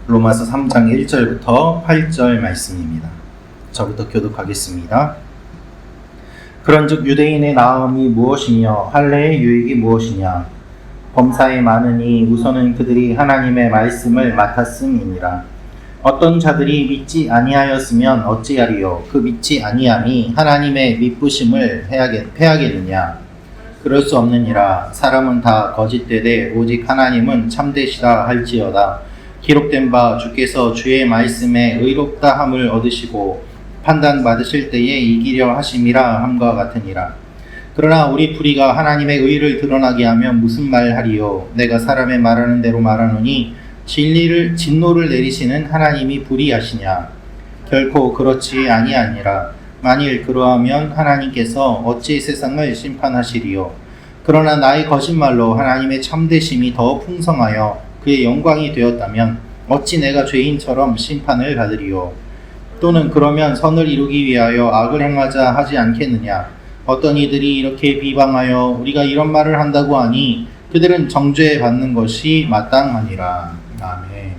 로마서 3장 1절부터 8절 말씀입니다. 저부터 교독하겠습니다. 그런즉 유대인의 나음이 무엇이며 할례의 유익이 무엇이냐? 범사에 많으니 우선은 그들이 하나님의 말씀을 맡았음이니라. 어떤 자들이 믿지 아니하였으면 어찌하리요? 그 믿지 아니함이 하나님의 미쁘심을 패하겠느냐? 그럴 수 없느니라. 사람은 다 거짓되되 오직 하나님은 참되시다 할지어다. 기록된 바 주께서 주의 말씀에 의롭다 함을 얻으시고 판단 받으실 때에 이기려 하심이라 함과 같으니라. 그러나 우리 불의가 하나님의 의를 드러나게 하면 무슨 말하리요? 내가 사람의 말하는 대로 말하노니 진노를 내리시는 하나님이 불의하시냐? 결코 그렇지 아니하니라. 만일 그러하면 하나님께서 어찌 세상을 심판하시리요? 그러나 나의 거짓말로 하나님의 참되심이 더 풍성하여 그의 영광이 되었다면 어찌 내가 죄인처럼 심판을 받으리요? 또는 그러면 선을 이루기 위하여 악을 행하자 하지 않겠느냐? 어떤 이들이 이렇게 비방하여 우리가 이런 말을 한다고 하니 그들은 정죄 받는 것이 마땅하니라. 아멘.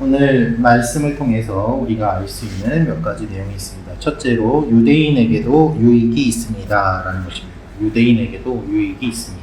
오늘 말씀을 통해서 우리가 알 수 있는 몇 가지 내용이 있습니다. 첫째로 유대인에게도 유익이 있습니다 라는 것입니다. 유대인에게도 유익이 있습니다.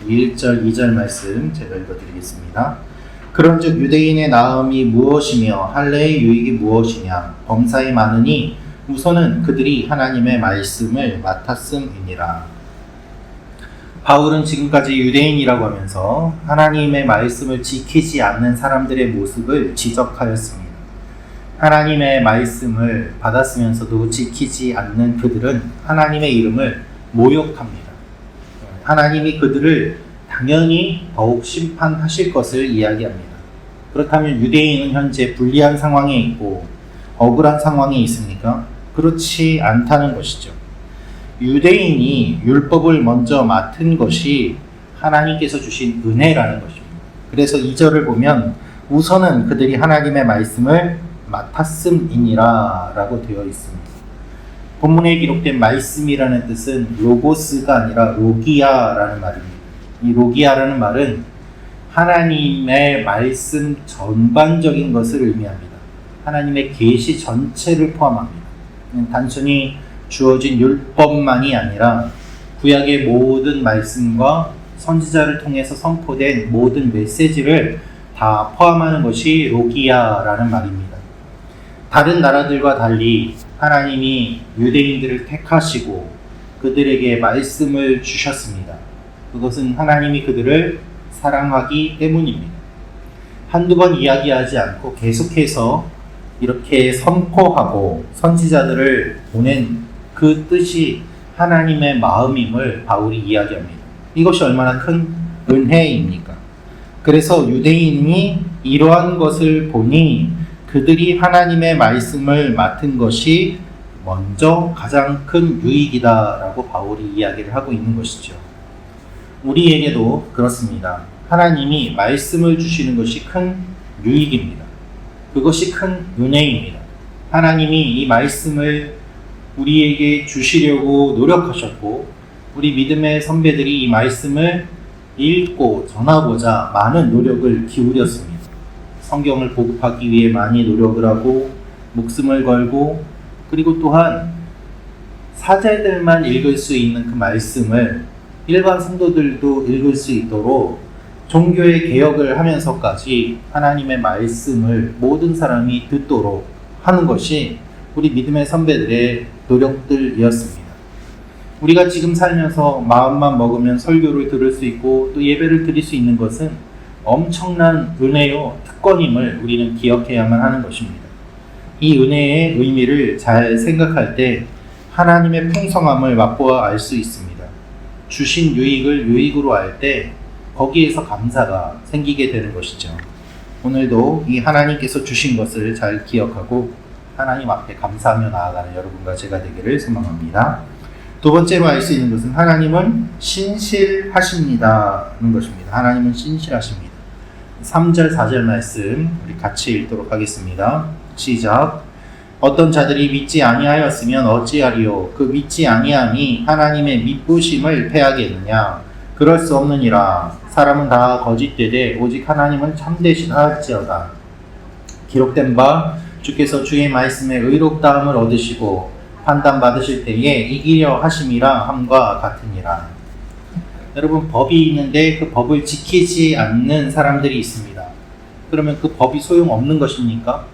1절, 2절 말씀 제가 읽어드리겠습니다. 그런즉 유대인의 나음이 무엇이며 할례의 유익이 무엇이냐? 범사에 많으니 우선은 그들이 하나님의 말씀을 맡았음이니라. 바울은 지금까지 유대인이라고 하면서 하나님의 말씀을 지키지 않는 사람들의 모습을 지적하였습니다. 하나님의 말씀을 받았으면서도 지키지 않는 그들은 하나님의 이름을 모욕합니다. 하나님이 그들을 당연히 더욱 심판하실 것을 이야기합니다. 그렇다면 유대인은 현재 불리한 상황에 있고 억울한 상황에 있습니까? 그렇지 않다는 것이죠. 유대인이 율법을 먼저 맡은 것이 하나님께서 주신 은혜라는 것입니다. 그래서 2절을 보면 우선은 그들이 하나님의 말씀을 맡았음이니라 라고 되어 있습니다. 본문에 기록된 말씀이라는 뜻은 로고스가 아니라 로기아라는 말입니다. 이 로기아라는 말은 하나님의 말씀 전반적인 것을 의미합니다. 하나님의 계시 전체를 포함합니다. 단순히 주어진 율법만이 아니라 구약의 모든 말씀과 선지자를 통해서 선포된 모든 메시지를 다 포함하는 것이 로기아라는 말입니다. 다른 나라들과 달리 하나님이 유대인들을 택하시고 그들에게 말씀을 주셨습니다. 그것은 하나님이 그들을 사랑하기 때문입니다. 한두 번 이야기하지 않고 계속해서 이렇게 선포하고 선지자들을 보낸 그 뜻이 하나님의 마음임을 바울이 이야기합니다. 이것이 얼마나 큰 은혜입니까? 그래서 유대인이 이러한 것을 보니 그들이 하나님의 말씀을 맡은 것이 먼저 가장 큰 유익이다라고 바울이 이야기를 하고 있는 것이죠. 우리에게도 그렇습니다. 하나님이 말씀을 주시는 것이 큰 유익입니다. 그것이 큰 은혜입니다. 하나님이 이 말씀을 우리에게 주시려고 노력하셨고 우리 믿음의 선배들이 이 말씀을 읽고 전하고자 많은 노력을 기울였습니다. 성경을 보급하기 위해 많이 노력을 하고 목숨을 걸고 그리고 또한 사제들만 읽을 수 있는 그 말씀을 일반 성도들도 읽을 수 있도록 종교의 개혁을 하면서까지 하나님의 말씀을 모든 사람이 듣도록 하는 것이 우리 믿음의 선배들의 노력들이었습니다. 우리가 지금 살면서 마음만 먹으면 설교를 들을 수 있고 또 예배를 드릴 수 있는 것은 엄청난 은혜요 특권임을 우리는 기억해야만 하는 것입니다. 이 은혜의 의미를 잘 생각할 때 하나님의 풍성함을 맛보아 알 수 있습니다. 주신 유익을 유익으로 알 때 거기에서 감사가 생기게 되는 것이죠. 오늘도 이 하나님께서 주신 것을 잘 기억하고 하나님 앞에 감사하며 나아가는 여러분과 제가 되기를 소망합니다. 두 번째로 알 수 있는 것은 하나님은 신실하십니다는 것입니다. 하나님은 신실하십니다. 3절 4절 말씀 우리 같이 읽도록 하겠습니다. 시작. 어떤 자들이 믿지 아니하였으면 어찌하리요? 그 믿지 아니함이 하나님의 미쁘심을 패하겠느냐? 그럴 수 없느니라. 사람은 다 거짓되되 오직 하나님은 참되시다 할지어다. 기록된 바 주께서 주의 말씀에 의롭다함을 얻으시고 판단받으실 때에 이기려 하심이라 함과 같으니라. 여러분, 법이 있는데 그 법을 지키지 않는 사람들이 있습니다. 그러면 그 법이 소용없는 것입니까?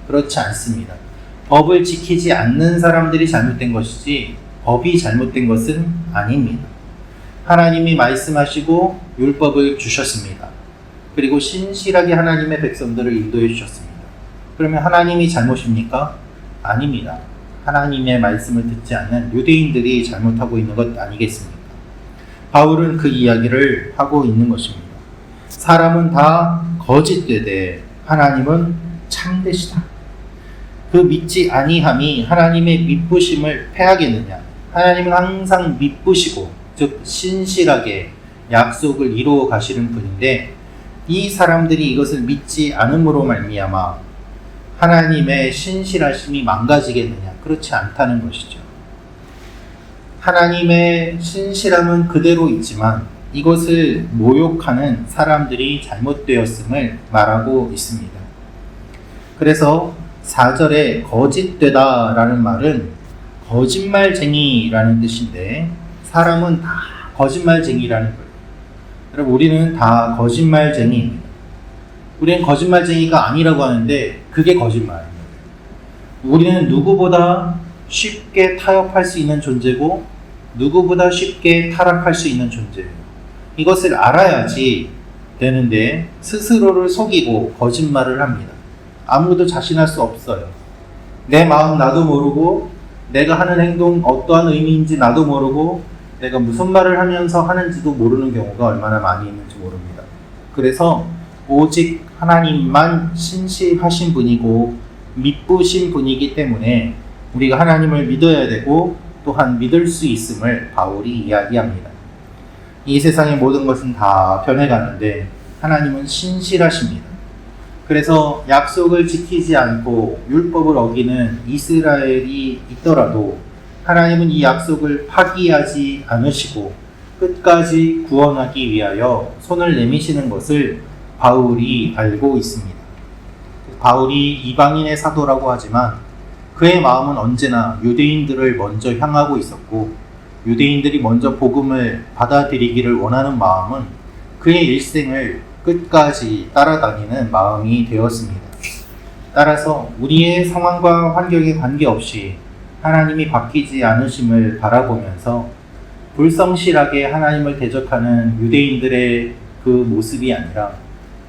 그렇지 않습니다. 법을 지키지 않는 사람들이 잘못된 것이지 법이 잘못된 것은 아닙니다. 하나님이 말씀하시고 율법을 주셨습니다. 그리고 신실하게 하나님의 백성들을 인도해 주셨습니다. 그러면 하나님이 잘못입니까? 아닙니다. 하나님의 말씀을 듣지 않는 유대인들이 잘못하고 있는 것 아니겠습니까? 바울은 그 이야기를 하고 있는 것입니다. 사람은 다 거짓되되 하나님은 참되시다. 그 믿지 아니함이 하나님의 미쁘심을 패하겠느냐? 하나님은 항상 미쁘시고 즉 신실하게 약속을 이루어 가시는 분인데 이 사람들이 이것을 믿지 않음으로 말미암아 하나님의 신실하심이 망가지겠느냐? 그렇지 않다는 것이죠. 하나님의 신실함은 그대로 있지만 이것을 모욕하는 사람들이 잘못되었음을 말하고 있습니다. 그래서 4절에 거짓되다 라는 말은 거짓말쟁이라는 뜻인데 사람은 다 거짓말쟁이라는 거예요. 여러분, 우리는 다 거짓말쟁이입니다. 우리는 거짓말쟁이가 아니라고 하는데 그게 거짓말입니다. 우리는 누구보다 쉽게 타협할 수 있는 존재고 누구보다 쉽게 타락할 수 있는 존재예요. 이것을 알아야지 되는데 스스로를 속이고 거짓말을 합니다. 아무도 자신할 수 없어요. 내 마음 나도 모르고 내가 하는 행동 어떠한 의미인지 나도 모르고 내가 무슨 말을 하면서 하는지도 모르는 경우가 얼마나 많이 있는지 모릅니다. 그래서 오직 하나님만 신실하신 분이고 믿으신 분이기 때문에 우리가 하나님을 믿어야 되고 또한 믿을 수 있음을 바울이 이야기합니다. 이 세상의 모든 것은 다 변해가는데 하나님은 신실하십니다. 그래서 약속을 지키지 않고 율법을 어기는 이스라엘이 있더라도 하나님은 이 약속을 파기하지 않으시고 끝까지 구원하기 위하여 손을 내미시는 것을 바울이 알고 있습니다. 바울이 이방인의 사도라고 하지만 그의 마음은 언제나 유대인들을 먼저 향하고 있었고 유대인들이 먼저 복음을 받아들이기를 원하는 마음은 그의 일생을 끝까지 따라다니는 마음이 되었습니다. 따라서 우리의 상황과 환경에 관계없이 하나님이 바뀌지 않으심을 바라보면서 불성실하게 하나님을 대적하는 유대인들의 그 모습이 아니라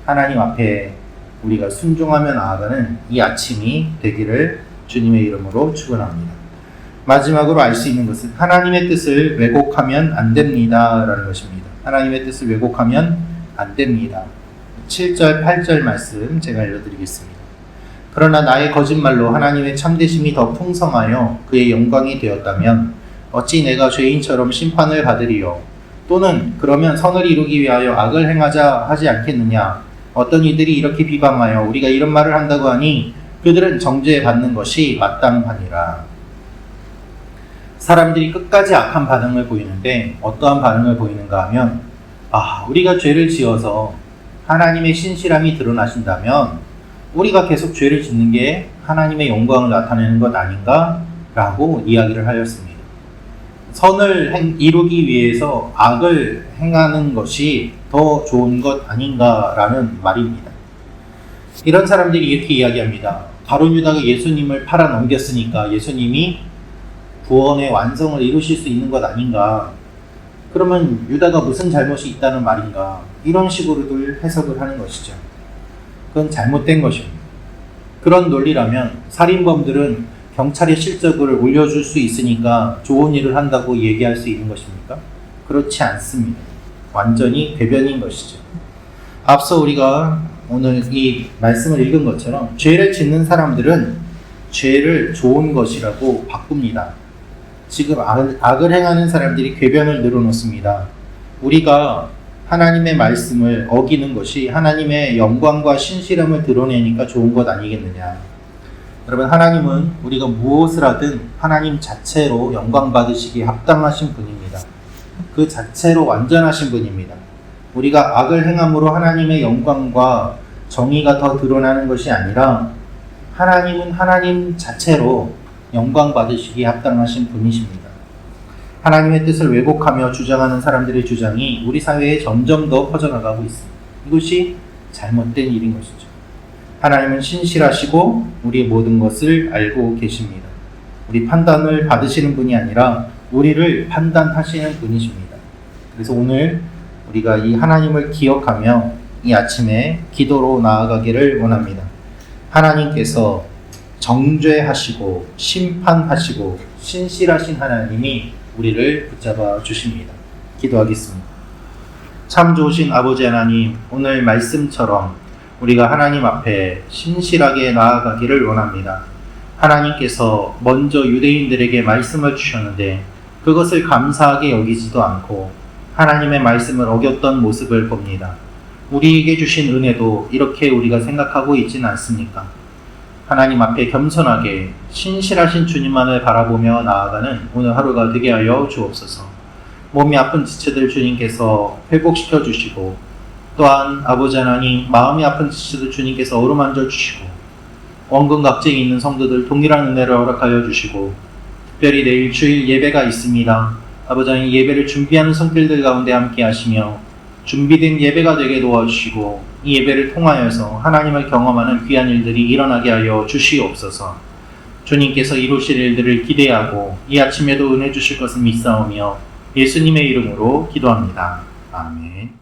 하나님 앞에 우리가 순종하며 나아가는 이 아침이 되기를 주님의 이름으로 축원합니다. 마지막으로 알 수 있는 것은 하나님의 뜻을 왜곡하면 안 됩니다 라는 것입니다. 하나님의 뜻을 왜곡하면 안 됩니다. 7절 8절 말씀 제가 읽어드리겠습니다. 그러나 나의 거짓말로 하나님의 참되심이 더 풍성하여 그의 영광이 되었다면 어찌 내가 죄인처럼 심판을 받으리요? 또는 그러면 선을 이루기 위하여 악을 행하자 하지 않겠느냐? 어떤 이들이 이렇게 비방하여 우리가 이런 말을 한다고 하니 그들은 정죄받는 것이 마땅하니라. 사람들이 끝까지 악한 반응을 보이는데 어떠한 반응을 보이는가 하면 우리가 죄를 지어서 하나님의 신실함이 드러나신다면 우리가 계속 죄를 짓는 게 하나님의 영광을 나타내는 것 아닌가? 라고 이야기를 하였습니다. 선을 이루기 위해서 악을 행하는 것이 더 좋은 것 아닌가라는 말입니다. 이런 사람들이 이렇게 이야기합니다. 가룟 유다가 예수님을 팔아 넘겼으니까 예수님이 구원의 완성을 이루실 수 있는 것 아닌가? 그러면 유다가 무슨 잘못이 있다는 말인가? 이런 식으로들 해석을 하는 것이죠. 그건 잘못된 것입니다. 그런 논리라면 살인범들은 경찰의 실적을 올려줄 수 있으니까 좋은 일을 한다고 얘기할 수 있는 것입니까? 그렇지 않습니다. 완전히 배변인 것이죠. 앞서 우리가 오늘 이 말씀을 읽은 것처럼 죄를 짓는 사람들은 죄를 좋은 것이라고 바꿉니다. 지금 악을 행하는 사람들이 궤변을 늘어놓습니다. 우리가 하나님의 말씀을 어기는 것이 하나님의 영광과 신실함을 드러내니까 좋은 것 아니겠느냐. 여러분, 하나님은 우리가 무엇을 하든 하나님 자체로 영광 받으시기에 합당하신 분입니다. 그 자체로 완전하신 분입니다. 우리가 악을 행함으로 하나님의 영광과 정의가 더 드러나는 것이 아니라 하나님은 하나님 자체로 영광 받으시기에 합당하신 분이십니다. 하나님의 뜻을 왜곡하며 주장하는 사람들의 주장이 우리 사회에 점점 더 퍼져나가고 있습니다. 이것이 잘못된 일인 것이죠. 하나님은 신실하시고 우리의 모든 것을 알고 계십니다. 우리 판단을 받으시는 분이 아니라 우리를 판단하시는 분이십니다. 그래서 오늘 우리가 이 하나님을 기억하며 이 아침에 기도로 나아가기를 원합니다. 하나님께서 정죄하시고 심판하시고 신실하신 하나님이 우리를 붙잡아 주십니다. 기도하겠습니다. 참 좋으신 아버지 하나님, 오늘 말씀처럼 우리가 하나님 앞에 신실하게 나아가기를 원합니다. 하나님께서 먼저 유대인들에게 말씀을 주셨는데 그것을 감사하게 여기지도 않고 하나님의 말씀을 어겼던 모습을 봅니다. 우리에게 주신 은혜도 이렇게 우리가 생각하고 있지는 않습니까? 하나님 앞에 겸손하게 신실하신 주님만을 바라보며 나아가는 오늘 하루가 되게 하여 주옵소서. 몸이 아픈 지체들 주님께서 회복시켜 주시고, 또한 아버지 하나님 마음이 아픈 지체들 주님께서 어루만져 주시고, 원근 각지에 있는 성도들 동일한 은혜를 허락하여 주시고, 특별히 내일 주일 예배가 있습니다. 아버지 하나님 예배를 준비하는 손길들 가운데 함께 하시며 준비된 예배가 되게 도와주시고, 이 예배를 통하여서 하나님을 경험하는 귀한 일들이 일어나게 하여 주시옵소서. 주님께서 이루실 일들을 기대하고 이 아침에도 은혜 주실 것을 믿사오며 예수님의 이름으로 기도합니다. 아멘.